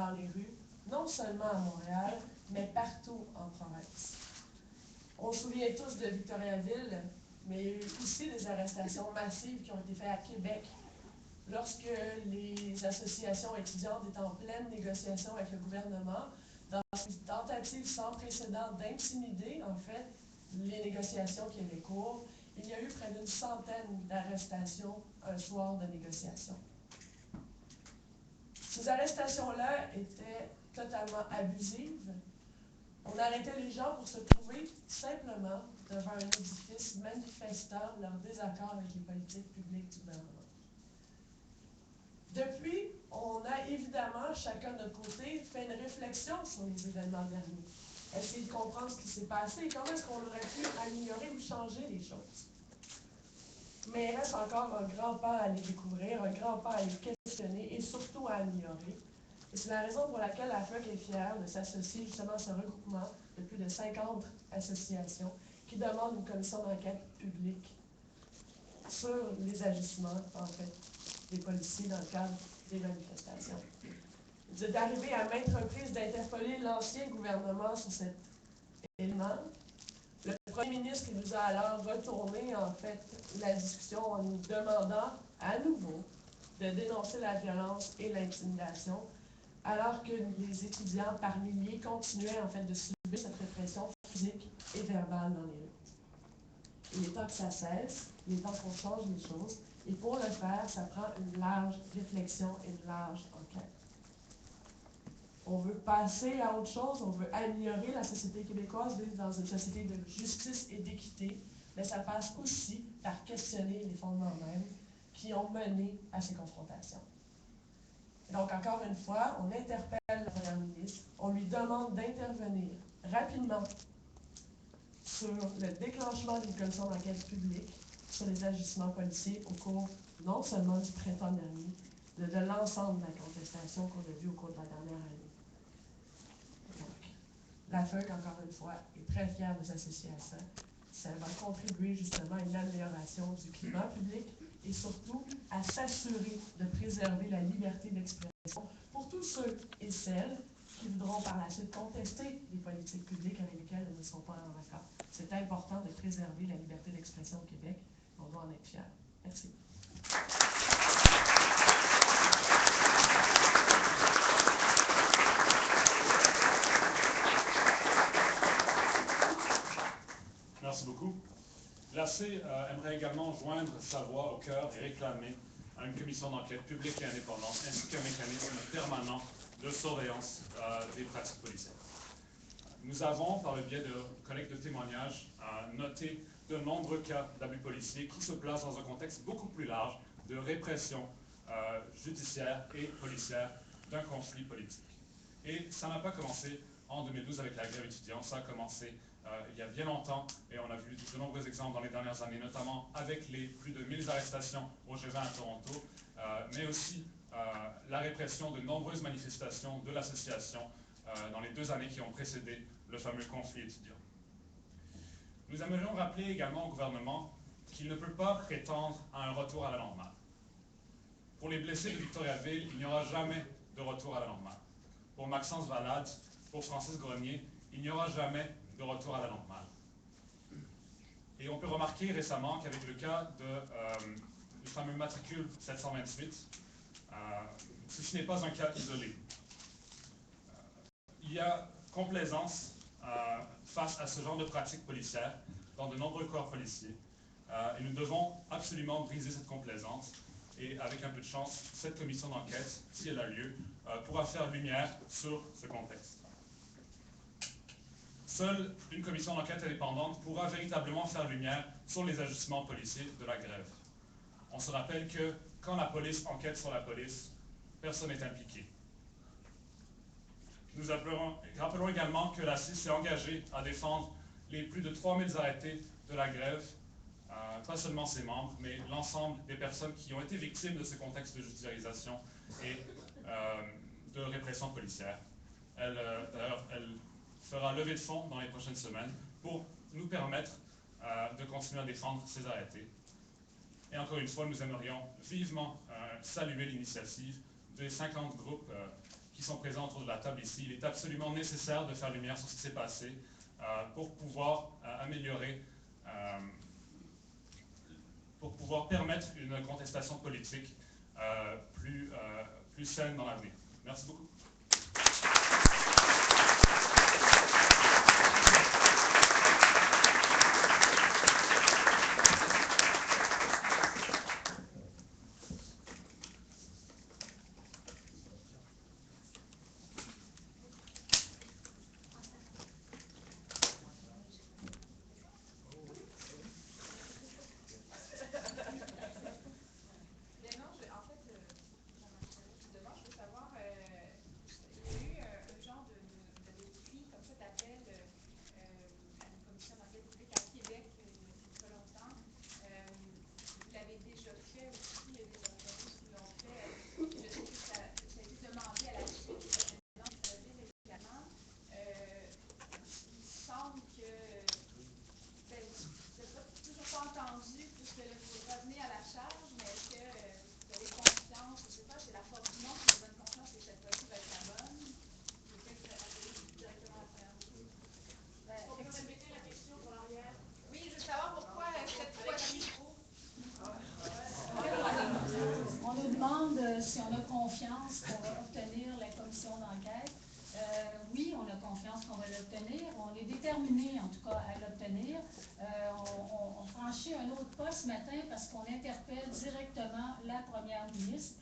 dans les rues, non seulement à Montréal, mais partout en province. On se souvient tous de Victoriaville, mais il y a eu aussi des arrestations massives qui ont été faites à Québec lorsque les associations étudiantes étaient en pleine négociation avec le gouvernement, dans une tentative sans précédent d'intimider, en fait, les négociations qui avaient cours. Il y a eu près d'une centaine d'arrestations un soir de négociation. Ces arrestations-là étaient totalement abusives. On arrêtait les gens pour se trouver simplement devant un édifice manifestant leur désaccord avec les politiques publiques du gouvernement. Depuis, on a évidemment, chacun de notre côté, fait une réflexion sur les événements derniers. Essayer de comprendre ce qui s'est passé et comment est-ce qu'on aurait pu améliorer ou changer les choses. Mais il reste encore un grand pan à les découvrir, un grand pan à les questionner et surtout à améliorer. Et c'est la raison pour laquelle la FEC est fière de s'associer justement à ce regroupement de plus de 50 associations qui demandent une commission d'enquête publique sur les agissements, en fait, des policiers dans le cadre des manifestations. Vous êtes arrivé à maintes reprises d'interpeller l'ancien gouvernement sur cet élément. Le premier ministre nous a alors retourné, en fait, la discussion en nous demandant à nouveau de dénoncer la violence et l'intimidation, alors que les étudiants par milliers continuaient, en fait, de subir cette répression physique et verbale dans les rues. Il est temps que ça cesse, il est temps qu'on change les choses, et pour le faire, ça prend une large réflexion et une large enquête. On veut passer à autre chose, on veut améliorer la société québécoise, vivre dans une société de justice et d'équité, mais ça passe aussi par questionner les fondements mêmes qui ont mené à ces confrontations. Donc, encore une fois, on interpelle la première ministre, on lui demande d'intervenir rapidement sur le déclenchement d'une commission d'enquête publique sur les agissements policiers au cours non seulement du printemps dernier, mais de l'ensemble de la contestation qu'on a vue au cours de la dernière année. Donc, la FEC, encore une fois, est très fière de s'associer à ça. Ça va contribuer justement à une amélioration du climat public et surtout à s'assurer de préserver la liberté d'expression pour tous ceux et celles qui voudront par la suite contester les politiques publiques avec lesquelles elles ne sont pas en accord. C'est important de préserver la liberté d'expression au Québec. On doit en être fiers. Merci. Merci beaucoup. L'AC aimerait également joindre sa voix au cœur et réclamer une commission d'enquête publique et indépendante ainsi qu'un mécanisme permanent de surveillance des pratiques policières. Nous avons, par le biais de collectes de témoignages, noté de nombreux cas d'abus policiers qui se placent dans un contexte beaucoup plus large de répression judiciaire et policière d'un conflit politique. Et ça n'a pas commencé en 2012 avec la grève étudiante, ça a commencé il y a bien longtemps et on a vu de nombreux exemples dans les dernières années, notamment avec les plus de 1000 arrestations au G20 à Toronto, mais aussi la répression de nombreuses manifestations de l'association dans les 2 années qui ont précédé le fameux conflit étudiant. Nous aimerions rappeler également au gouvernement qu'il ne peut pas prétendre à un retour à la normale. Pour les blessés de Victoriaville, il n'y aura jamais de retour à la normale. Pour Maxence Valade, pour Francis Grenier, il n'y aura jamais de retour à la normale. Et on peut remarquer récemment qu'avec le cas du fameux matricule 728, ceci n'est pas un cas isolé. Il y a complaisance face à ce genre de pratiques policières dans de nombreux corps policiers. Et nous devons absolument briser cette complaisance. Et avec un peu de chance, cette commission d'enquête, si elle a lieu, pourra faire lumière sur ce contexte. Seule une commission d'enquête indépendante pourra véritablement faire lumière sur les ajustements policiers de la grève. On se rappelle que quand la police enquête sur la police, personne n'est impliqué. Nous rappelons également que la CIS s'est engagée à défendre les plus de 3000 arrêtés de la grève, pas seulement ses membres, mais l'ensemble des personnes qui ont été victimes de ce contexte de judiciarisation et de répression policière. D'ailleurs, elle fera lever de fonds dans les prochaines semaines pour nous permettre de continuer à défendre ces arrêtés. Et encore une fois, nous aimerions vivement saluer l'initiative des 50 groupes qui sont présents autour de la table ici. Il est absolument nécessaire de faire lumière sur ce qui s'est passé pour pouvoir améliorer, pour pouvoir permettre une contestation politique plus saine dans l'avenir. Merci beaucoup. Si on a confiance qu'on va obtenir la commission d'enquête. Oui, on a confiance qu'on va l'obtenir. On est déterminé, en tout cas, à l'obtenir. On franchit un autre pas ce matin parce qu'on interpelle directement la première ministre.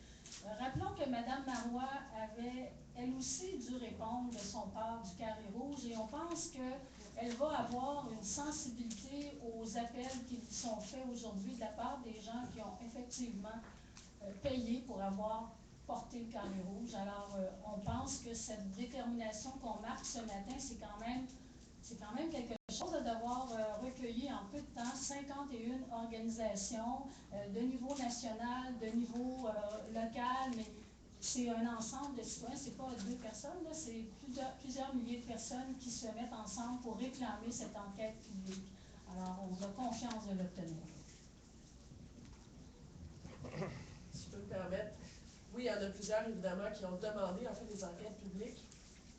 Rappelons que Mme Marois avait, elle aussi, dû répondre de son part du carré rouge et on pense qu'elle va avoir une sensibilité aux appels qui lui sont faits aujourd'hui de la part des gens qui ont effectivement payé pour avoir porté le carré rouge. Alors, on pense que cette détermination qu'on marque ce matin, c'est quand même quelque chose d'avoir recueilli en peu de temps 51 organisations de niveau national, de niveau local, mais c'est un ensemble de citoyens, c'est pas 2 personnes, là, c'est plusieurs milliers de personnes qui se mettent ensemble pour réclamer cette enquête publique. Alors, on a confiance de l'obtenir. Si je peux me permettre, oui, il y en a plusieurs, évidemment, qui ont demandé, en fait, des enquêtes publiques.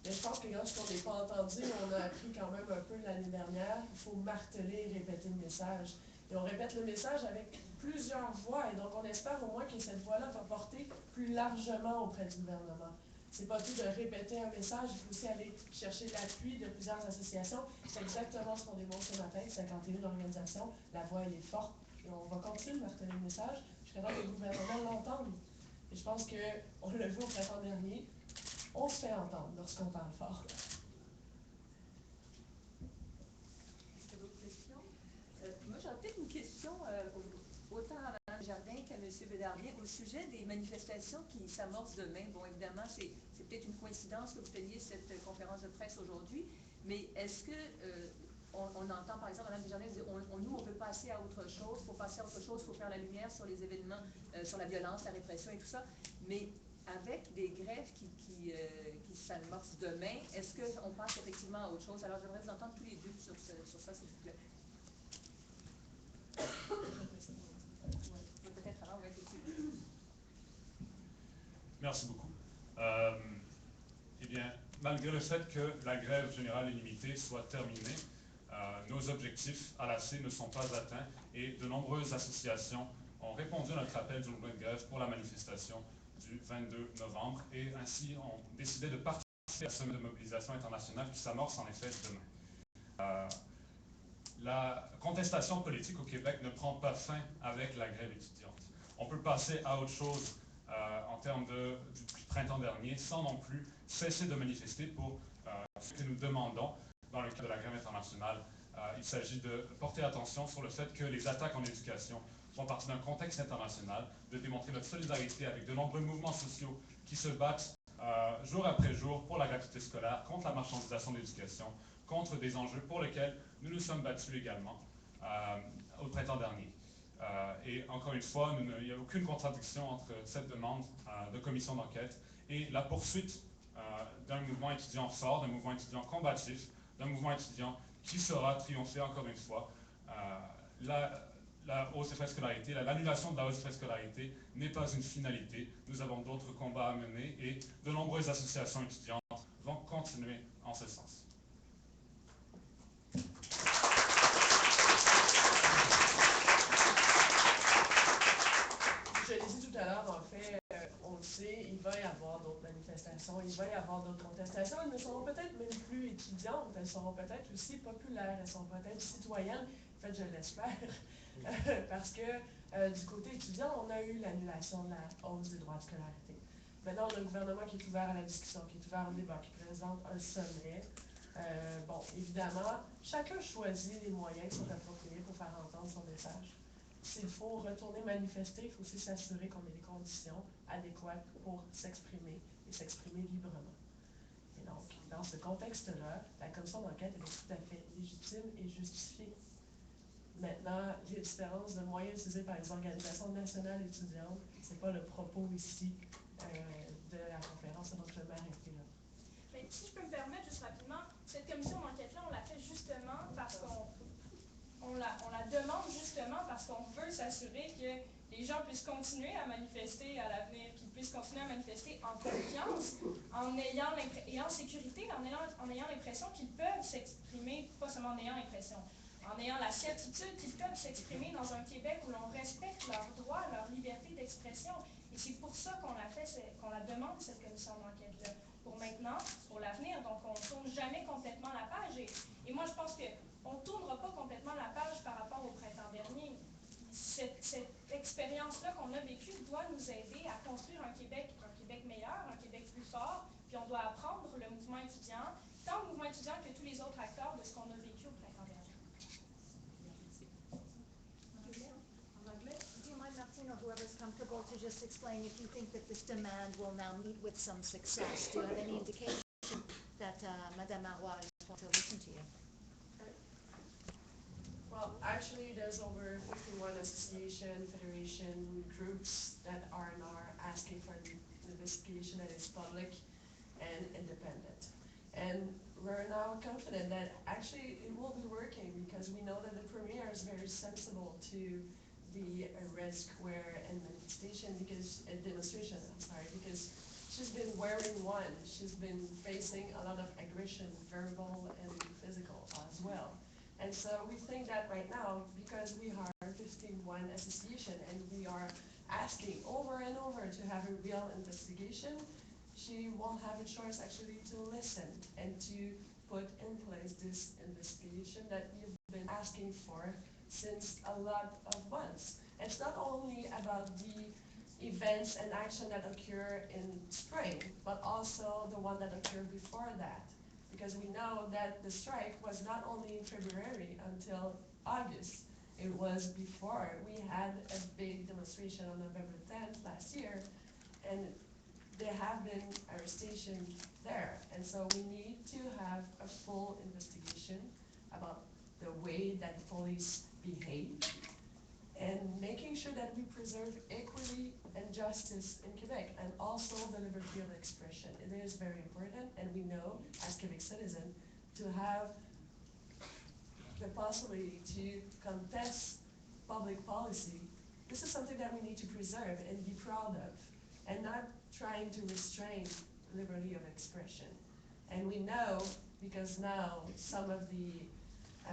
Mais je pense que quand on n'est pas entendu, on a appris quand même un peu l'année dernière, il faut marteler et répéter le message. Et on répète le message avec plusieurs voix, et donc on espère au moins que cette voix-là va porter plus largement auprès du gouvernement. C'est pas tout de répéter un message, il faut aussi aller chercher l'appui de plusieurs associations. C'est exactement ce qu'on démontre ce matin, 51 organisations. La voix, elle est forte, et on va continuer de marteler le message jusqu'à temps que le gouvernement l'entende. Et je pense qu'on l'a vu au printemps dernier, on se fait entendre lorsqu'on parle fort. Est-ce qu'il y a d'autres questions? Moi, j'aurais peut-être une question autant à Mme Jardin qu'à M. Bédarbier au sujet des manifestations qui s'amorcent demain. Bon, évidemment, c'est peut-être une coïncidence que vous teniez cette conférence de presse aujourd'hui, mais est-ce que on entend, par exemple, Mme Desjardins dire nous, on veut passer à autre chose, il faut passer à autre chose, il faut faire la lumière sur les événements, sur la violence, la répression et tout ça, mais avec des grèves qui s'amorcent demain, est-ce qu'on passe effectivement à autre chose? Alors, j'aimerais vous entendre tous les deux sur ça, s'il vous plaît. Peut-être alors, oui, tout de suite. Merci beaucoup. Eh bien, malgré le fait que la grève générale illimitée soit terminée, nos objectifs à l'AC ne sont pas atteints et de nombreuses associations ont répondu à notre appel du mouvement de grève pour la manifestation du 22 novembre et ainsi ont décidé de participer à ce sommet de mobilisation internationale qui s'amorce en effet demain. La contestation politique au Québec ne prend pas fin avec la grève étudiante. On peut passer à autre chose en termes du printemps dernier sans non plus cesser de manifester pour ce que nous demandons dans le cadre de la grève internationale. Il s'agit de porter attention sur le fait que les attaques en éducation font partie d'un contexte international, de démontrer notre solidarité avec de nombreux mouvements sociaux qui se battent jour après jour pour la gratuité scolaire, contre la marchandisation de l'éducation, contre des enjeux pour lesquels nous nous sommes battus également au printemps dernier. Et encore une fois, il n'y a aucune contradiction entre cette demande de commission d'enquête et la poursuite d'un mouvement étudiant fort, d'un mouvement étudiant combatif, d'un mouvement étudiant qui saura triompher encore une fois. la hausse des frais de scolarité, l'annulation de la hausse des frais de scolarité n'est pas une finalité. Nous avons d'autres combats à mener et de nombreuses associations étudiantes vont continuer en ce sens. Je l'ai dit tout à l'heure, en fait, on le sait, il va y avoir d'autres manifestations, il va y avoir d'autres contestations. Elles ne seront peut-être même plus étudiantes, elles seront peut-être aussi populaires, elles seront peut-être citoyennes. En fait, je l'espère, parce que du côté étudiant, on a eu l'annulation de la hausse des droits de scolarité. Maintenant, on a un gouvernement qui est ouvert à la discussion, qui est ouvert au débat, qui présente un sommet. Bon, évidemment, chacun choisit les moyens qui sont appropriés pour faire entendre son message. S'il faut retourner manifester, il faut aussi s'assurer qu'on ait les conditions adéquates pour s'exprimer et s'exprimer librement. Et donc, dans ce contexte-là, la commission d'enquête est tout à fait légitime et justifiée. Maintenant, les différences de moyens utilisés par les organisations nationales étudiantes, ce n'est pas le propos ici de la conférence, donc je vais m'arrêter là. Mais si je peux me permettre, juste rapidement, cette commission d'enquête-là, on l'a fait justement parce qu'on la demande justement parce qu'on veut s'assurer que les gens puissent continuer à manifester à l'avenir, qu'ils puissent continuer à manifester en confiance, et en sécurité, en ayant l'impression qu'ils peuvent s'exprimer, pas seulement en ayant l'impression, en ayant la certitude qu'ils peuvent s'exprimer dans un Québec où l'on respecte leurs droits, leur liberté d'expression. Et c'est pour ça qu'on la demande, cette commission d'enquête-là. Pour maintenant, pour l'avenir. Donc, on ne tourne jamais complètement la page. Et moi, je pense qu'on ne tournera pas complètement la page par rapport au printemps dernier. Cette expérience-là qu'on a vécue doit nous aider à construire un Québec meilleur, un Québec plus fort. Puis on doit apprendre le mouvement étudiant, tant le mouvement étudiant que tous les autres acteurs de ce qu'on a vécu au printemps dernier. Do you mind, Martine, or whoever's comfortable, to just explain if you think that this demand will now meet with some success? Do you have any indication that Madame Marois is going to listen to you? Well, actually, there's over 51 association, federation groups that are now asking for an investigation that is public and independent. And we're now confident that actually it will be working because we know that the Premier is very sensible to the risk where and manifestation because demonstration, because she's been wearing one. She's been facing a lot of aggression, verbal and physical as well. And so we think that right now, because we are 51 association and we are asking over and over to have a real investigation, she won't have a choice actually to listen and to put in place this investigation that we've been asking for since a lot of months. It's not only about the events and action that occur in spring, but also the one that occurred before that. Because we know that the strike was not only in February until August. It was before. We had a big demonstration on November 10th last year, and there have been arrestations there. And so we need to have a full investigation about the way that the police behave and making sure that we preserve equity and justice in Quebec and also the liberty of expression. It is very important, and we know as Quebec citizens to have the possibility to contest public policy. This is something that we need to preserve and be proud of, and not trying to restrain liberty of expression. And we know, because now some of the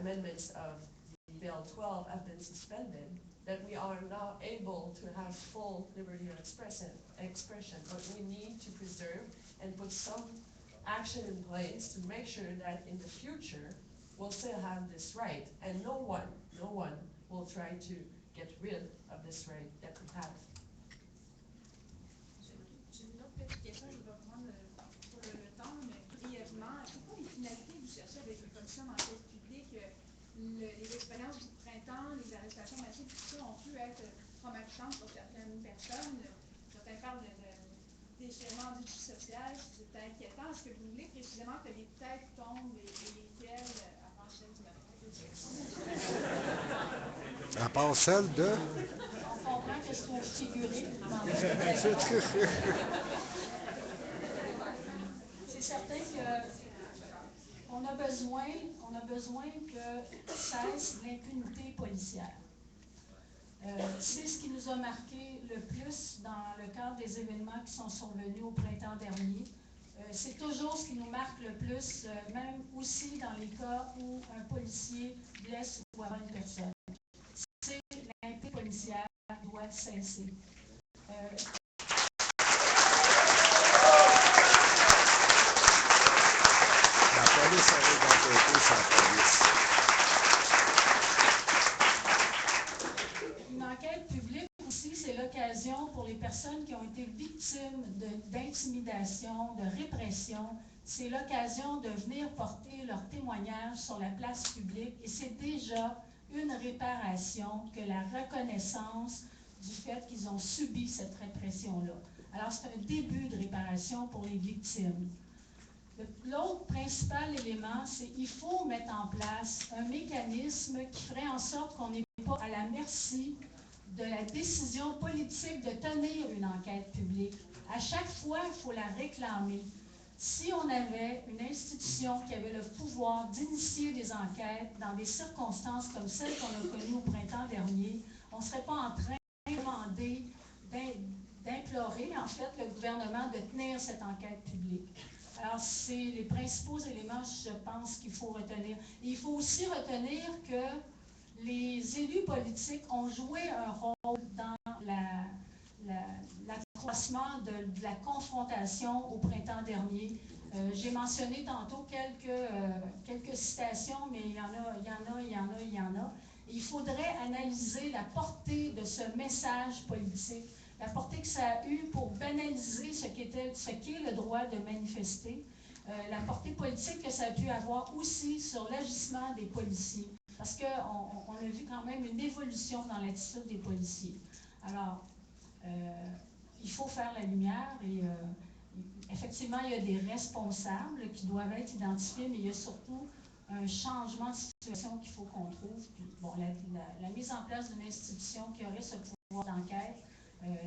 amendments of Bill 12 have been suspended, that we are now able to have full liberty of expression, but we need to preserve and put some action in place to make sure that in the future we'll still have this right, and no one will try to get rid of this right that we have. J'ai une autre petite question, je vais prendre pour le temps, mais brièvement. C'est quoi les finalités que vous cherchez avec les commissions d'enquête publique? Les expériences du printemps, les arrestations massives, tout ça ont pu être traumatisantes pour certaines personnes. Certains parlent de déchirement du social, c'est inquiétant. Est-ce que vous voulez précisément que les têtes tombent et lesquelles, à part celle du matin? À part celle de... On comprend que c'est trop figuré. C'est certain qu'on a besoin que cesse l'impunité policière. C'est ce qui nous a marqué le plus dans le cadre des événements qui sont survenus au printemps dernier. C'est toujours ce qui nous marque le plus, même aussi dans les cas où un policier blesse ou abat une personne. C'est l'impunité policière doit cesser. La police arrive d'enquêter sur la police. Une enquête publique aussi, c'est l'occasion pour les personnes qui ont été victimes d'intimidation, de répression, c'est l'occasion de venir porter leur témoignage sur la place publique et c'est déjà une réparation que la reconnaissance du fait qu'ils ont subi cette répression-là. Alors, c'est un début de réparation pour les victimes. L'autre principal élément, c'est qu'il faut mettre en place un mécanisme qui ferait en sorte qu'on n'est pas à la merci de la décision politique de tenir une enquête publique. À chaque fois, il faut la réclamer. Si on avait une institution qui avait le pouvoir d'initier des enquêtes dans des circonstances comme celles qu'on a connues au printemps dernier, on ne serait pas en train de demander, d'implorer en fait le gouvernement de tenir cette enquête publique. Alors, c'est les principaux éléments, je pense, qu'il faut retenir. Et il faut aussi retenir que les élus politiques ont joué un rôle dans l'accroissement de la confrontation au printemps dernier. J'ai mentionné tantôt quelques citations, mais il y en a. Et il faudrait analyser la portée de ce message politique, la portée que ça a eue pour banaliser ce qu'est le droit de manifester, la portée politique que ça a pu avoir aussi sur l'agissement des policiers. Parce qu'on a vu quand même une évolution dans l'attitude des policiers. Alors, il faut faire la lumière et effectivement, il y a des responsables qui doivent être identifiés, mais il y a surtout un changement de situation qu'il faut qu'on trouve. Puis, bon, la mise en place d'une institution qui aurait ce pouvoir d'enquête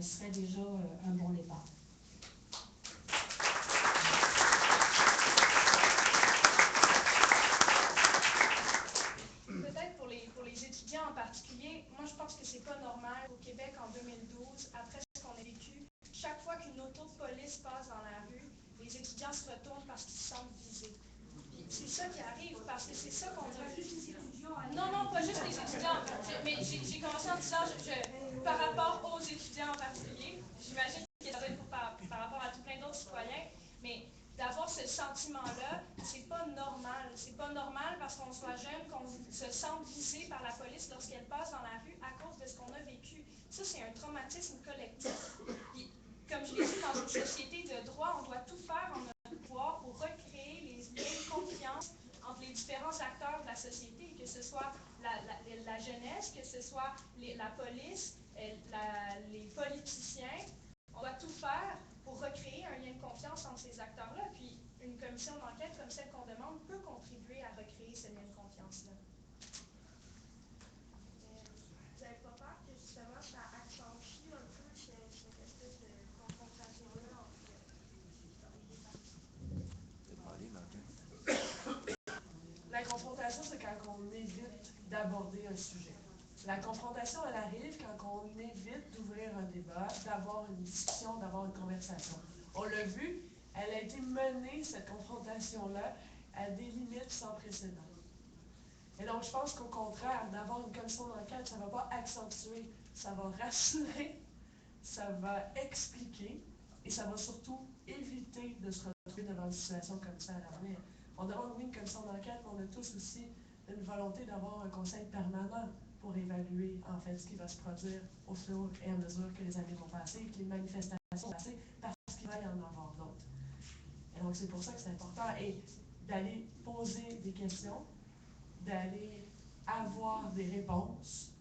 serait déjà un bon départ. Peut-être pour les étudiants en particulier, moi je pense que c'est pas normal au Québec en 2012, après ce qu'on a vécu, chaque fois qu'une auto de police passe dans la rue, les étudiants se retournent parce qu'ils se sentent visés. Puis c'est ça qui arrive, parce que c'est ça qu'on a vu. Non, pas juste les étudiants. Mais j'ai commencé en disant, par rapport aux étudiants en particulier, j'imagine qu'il y a par rapport à tout plein d'autres citoyens, mais d'avoir ce sentiment-là, c'est pas normal. C'est pas normal parce qu'on soit jeune, qu'on se sente visé par la police lorsqu'elle passe dans la rue à cause de ce qu'on a vécu. Ça, c'est un traumatisme collectif. Puis, comme je l'ai dit, dans une société de droit, on doit tout faire en notre pouvoir pour recréer les liens de confiance entre les différents acteurs de la société, que ce soit la jeunesse, que ce soit la police, les politiciens. On doit tout faire pour recréer un lien de confiance entre ces acteurs-là. Puis, une commission d'enquête comme celle qu'on demande peut contribuer à recréer ce lien de confiance-là. Vous n'avez pas peur que justement ça accentue un peu cette espèce de confrontation-là entre les parties? La confrontation, c'est quand on évite d'aborder un sujet. La confrontation, elle arrive quand on évite d'ouvrir un débat, d'avoir une discussion, d'avoir une conversation. On l'a vu, elle a été menée, cette confrontation-là, à des limites sans précédent. Et donc, je pense qu'au contraire, d'avoir une commission d'enquête, ça ne va pas accentuer, ça va rassurer, ça va expliquer, et ça va surtout éviter de se retrouver devant une situation comme ça à l'avenir. On demande, oui, une commission d'enquête, mais on a tous aussi une volonté d'avoir un conseil permanent pour évaluer, en fait, ce qui va se produire au fur et à mesure que les années vont passer, que les manifestations vont passer, parce qu'il va y en avoir d'autres. Et donc, c'est pour ça que c'est important. Et d'aller poser des questions, d'aller avoir des réponses,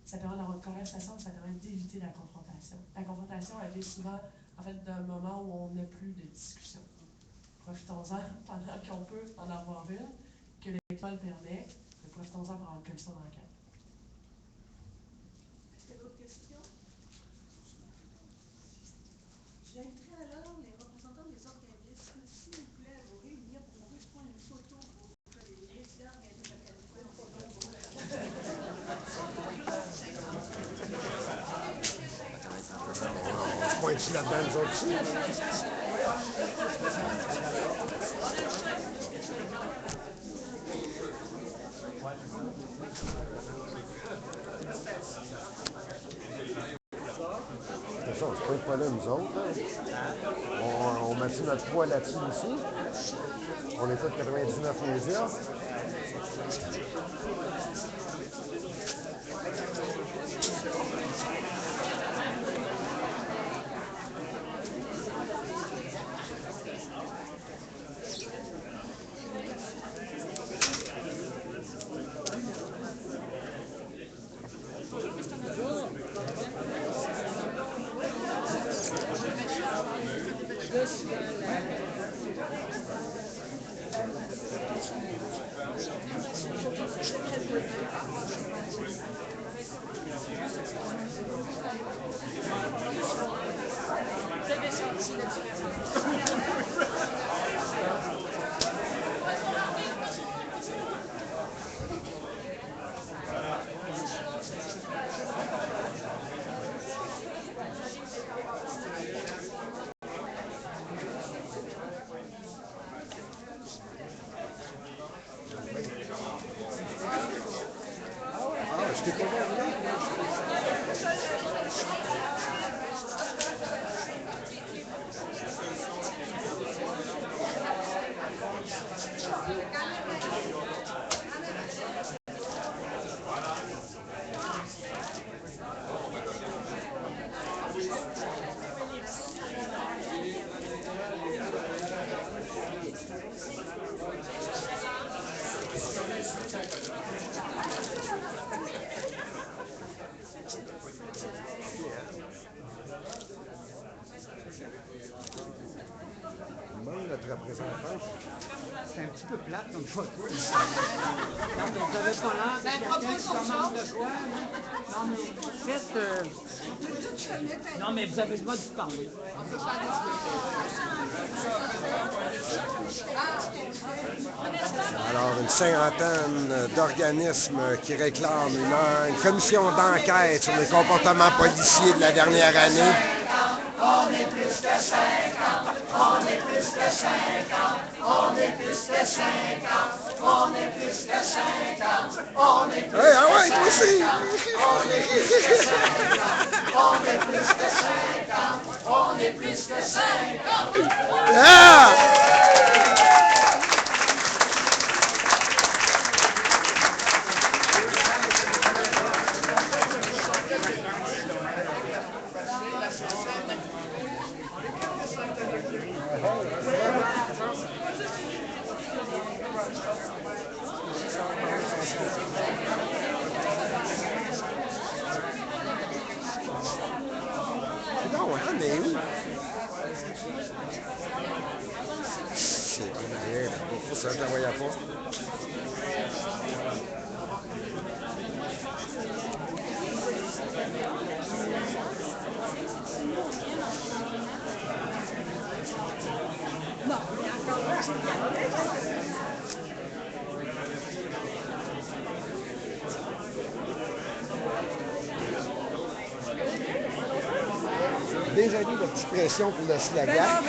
ça permet d'avoir une conversation, ça permet d'éviter la confrontation. La confrontation, elle vient souvent, en fait, d'un moment où on n'a plus de discussion. Profitons-en pendant qu'on peut en avoir une, que l'école permet, mais profitons-en pour avoir une commission d'enquête. Est-ce qu'il y a d'autres questions? J'inviterai alors les représentants des organismes, s'il vous plaît, à vous réunir pour qu'on puisse prendre une photo pour que les présidents organisent la qualité. aussi là-dedans, nous autres aussi. C'est ça, on se pointe pas là, nous autres. Hein. On met notre poids là-dessus aussi. On est tous 99 médias. Je t'ai pas vu. Même notre représentant. C'est un petit peu plate comme photo. Non, mais vous n'avez pas l'air de quelqu'un qui commande de quoi, non? Non, mais faites... Non, mais vous avez le droit de parler. Alors, une cinquantaine d'organismes qui réclament une commission d'enquête sur les comportements policiers de la dernière année. On est plus que 50, on est plus que 50, on est plus que 50, on est plus que 50, on est plus que 50, Ah ouais, toi aussi! on est plus que 50, on est plus que 50, on est plus que 50. Ah! Non, hein, mais où? C'est bien, là. Ça, je la voyais pas. Désolé de la petite pression pour le slogan.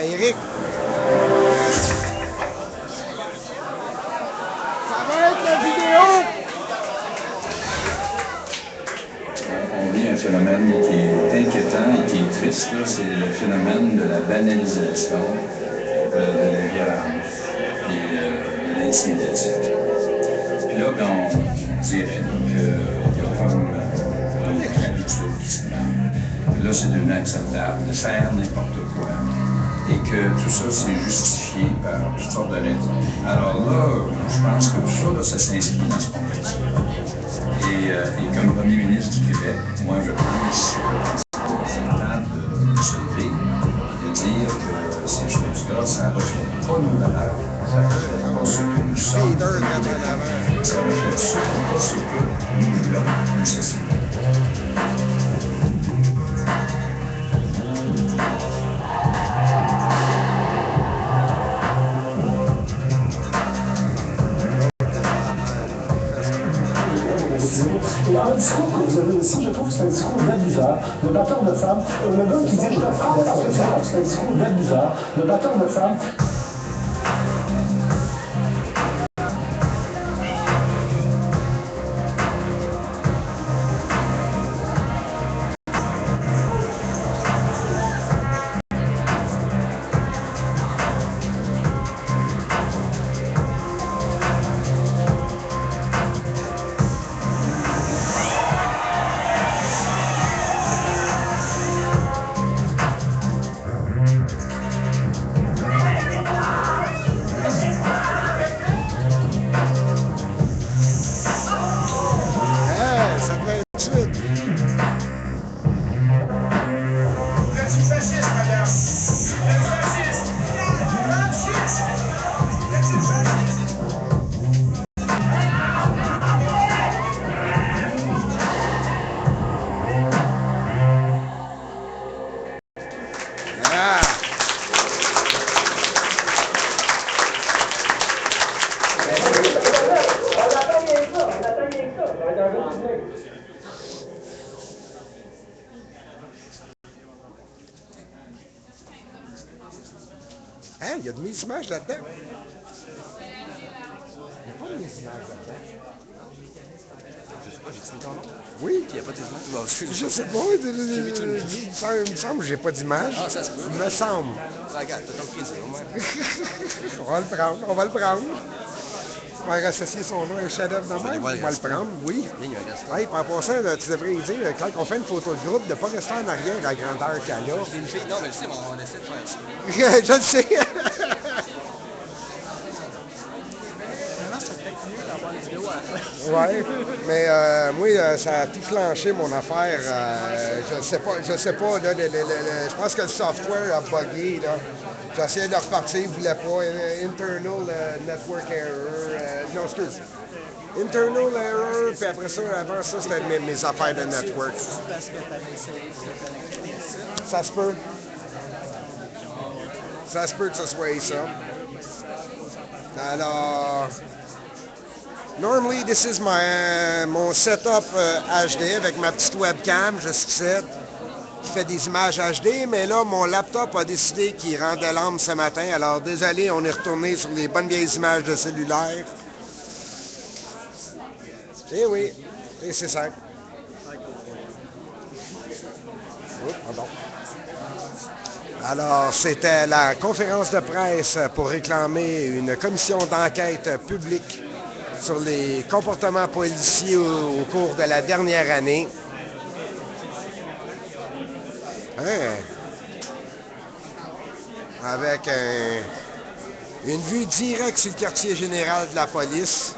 Eric. Ça va être la vidéo. On vit un phénomène qui est inquiétant et qui est triste, c'est le phénomène de la banalisation de la violence et de l'intimidation. Puis là, quand on dirait qu'il y a comme une habitude qui se met, là, c'est devenu acceptable de faire n'importe quoi. Et que tout ça, c'est justifié par toutes sortes de raisons. Alors là, je pense que tout ça, là, ça s'inscrit dans ce contexte-là. Et comme Premier ministre du Québec, moi, je pense que c'est important de se lever et de dire que ces choses-là, ça ne reflète pas nos valeurs, ça ne reflète pas ce que nous sommes, ça reflète surtout pas ce que nous voulons comme société. possible. Et dans le discours que vous avez aussi, je trouve que c'est un discours d'abuseur, de batteur de femmes. Et le gars qui dit je te frappe parce que c'est un discours d'abuseur, de batteur de femmes. Hein, il y a de mes images là-dedans. Il n'y a pas de mes images là-dedans. Je sais pas, j'ai dit ton nom? Oui. Il n'y a pas d'images? Bon, Je sais pas. Il me semble que j'ai pas d'image. Ah, ça se peut. Il me semble. Regarde, t'as ton plaisir, au moins. On va le prendre, on va le prendre. Faire associer son nom à un chef-d'œuvre de même, on va le prendre, oui. Hey, en passant, tu devrais dire, quand on fait une photo de groupe, de ne pas rester en arrière à la grandeur qu'elle a. J'ai une fille, non, mais je sais, on essaie de faire ça. Je le sais. Finalement, c'est peut-être mieux d'avoir les vidéos à la fin. Oui, mais moi, ça a tout clenché mon affaire. Je sais pas, là, je pense que le software a bugué, là. J'ai essayé de repartir, il ne voulait pas. Internal network error. Non, excuse. Internal error, puis après ça, avant ça, c'était mes affaires de network. Parce que tu avais essayé de connecter ça. Ça se peut. Ça se peut que ce soit ça. Alors, normally, this is mon setup HD avec ma petite webcam, je suis qui fait des images HD, mais là, mon laptop a décidé qu'il rendait l'âme ce matin. Alors, désolé, on est retourné sur les bonnes vieilles images de cellulaire. Eh oui, et c'est simple. Oh, pardon. Alors, c'était la conférence de presse pour réclamer une commission d'enquête publique sur les comportements policiers au cours de la dernière année. Hein? Avec une vue directe sur le quartier général de la police.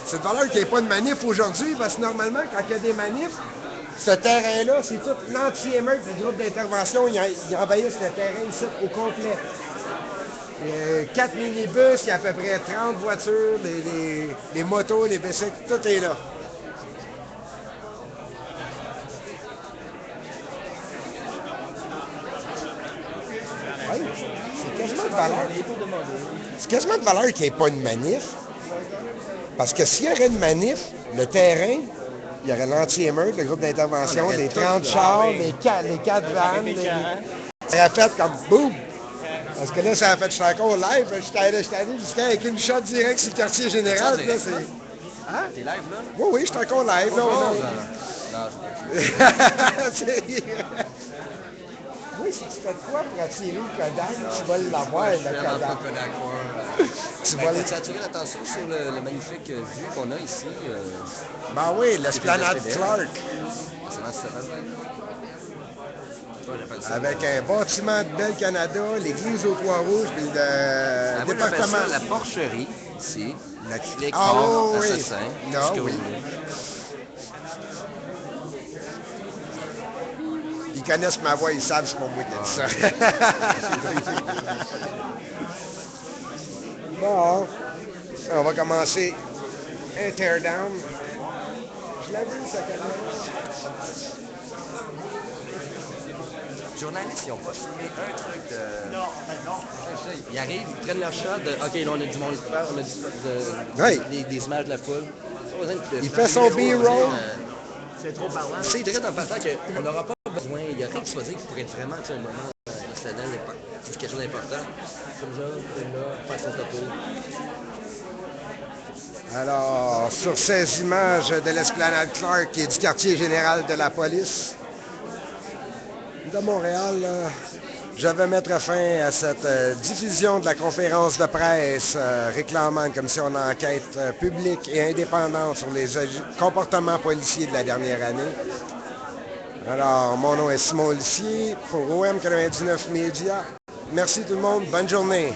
C'est de valeur qu'il n'y ait pas de manif aujourd'hui, parce que normalement, quand il y a des manifs, ce terrain-là, c'est tout l'anti-émeute du groupe d'intervention. Ils envahissent le terrain ici au complet. 4 minibus, il y a à peu près 30 voitures, les motos, les bicycles, tout est là. Hey, c'est quasiment de valeur. C'est quasiment de valeur qu'il n'y ait pas une manif. Parce que s'il y aurait une manif, le terrain, il y aurait l'anti-émeute, le groupe d'intervention, les 30 chars, les 4 vannes. Ça a fait comme boum! Parce que là, ça a fait, je suis encore live, j'étais allé jusqu'à avec une shot directe sur le quartier général. Là, c'est... Hein? T'es live là? Oui, oui, je suis encore live. Là, oui, si tu fais quoi pour attirer le Kodak, tu vas l'avoir, le Kodak. Tu vas attirer l'attention sur le magnifique vue qu'on a ici. Ben oui, l'esplanade Clark. Avec un bâtiment de Belle Canada, l'église aux Trois-Rouges, puis le département. La porcherie, ici. La clique oui. assassin. Non, oui. Ils connaissent ma voix, ils savent c'est pas moi qui ai dit ça. Bon, on va commencer un teardown. Je l'ai vu, ça caméra. Les journalistes, ils n'ont pas filmé un truc de... Non. Ils arrivent, ils prennent leur shot de « OK, là, on a du monde, on a des images de la foule. » besoin de Il fait son B-roll. C'est trop parlant. C'est très important qu'on n'aura pas besoin. Il y a rien qui se va dire qui pourrait être vraiment un moment exceptionnel, c'est quelque chose d'important. Comme ça, là, faire son topo. Alors, sur ces images de l'Esplanade Clark et du quartier général de la police de Montréal, je vais mettre fin à cette diffusion de la conférence de presse réclamant une commission d'enquête publique et indépendante sur les comportements policiers de la dernière année. Alors, mon nom est Simon Lissier pour OM 99 Média. Merci tout le monde, bonne journée.